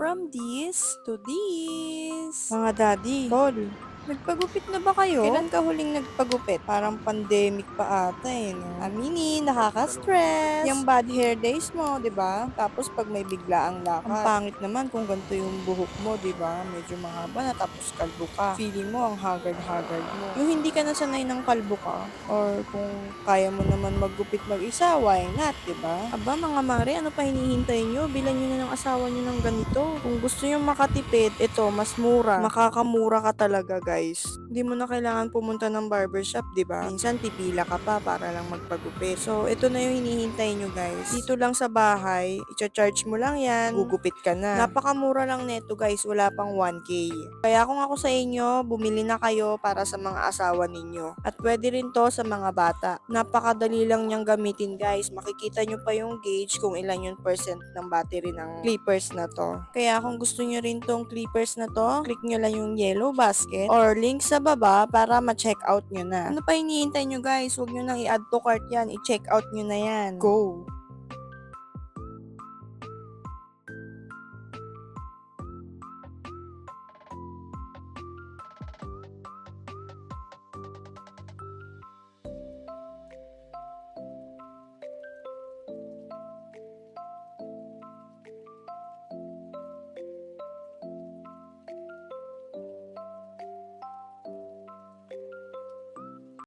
from this to this. Mga daddy, tol, nagpagupit na ba kayo? Kailan ka huling nagpagupit? Parang pandemic pa ata no? Aminin, nakaka-stress. Yung bad hair days mo, di ba? Tapos pag may biglaang lakad. Ang pangit naman kung ganito yung buhok mo, di ba? Medyo mahaba na tapos kalbo ka. Feeling mo ang haggard-haggard mo. Yung hindi ka nasanay ng kalbo ka, or kung kaya mo naman maggupit mag-isa, why not, di ba? Aba mga mare, ano pa hinihintay nyo? Bilan nyo na ng asawa nyo ng ganito. Kung gusto nyo makatipid, ito, mas mura. Makakamura ka talaga, guys. Hindi mo na kailangan pumunta ng barbershop, di ba? Minsan pipila ka pa para lang magpagupit. So, ito na yung hinihintay nyo, guys. Dito lang sa bahay, i-charge mo lang yan, gugupit ka na. Napakamura lang neto, guys. Wala pang 1K. Kaya kung ako sa inyo, bumili na kayo para sa mga asawa ninyo. At pwede rin to sa mga bata. Napakadali lang niyang gamitin, guys. Makikita nyo pa yung gauge kung ilan yung percent ng battery ng clippers na to. Kaya kung gusto nyo rin tong clippers na to, click nyo lang yung yellow basket or link sa baba para ma-check out nyo na. Ano pa hinihintay nyo, guys? Huwag nyo nang i-add to cart yan. I-check out nyo na yan. Go!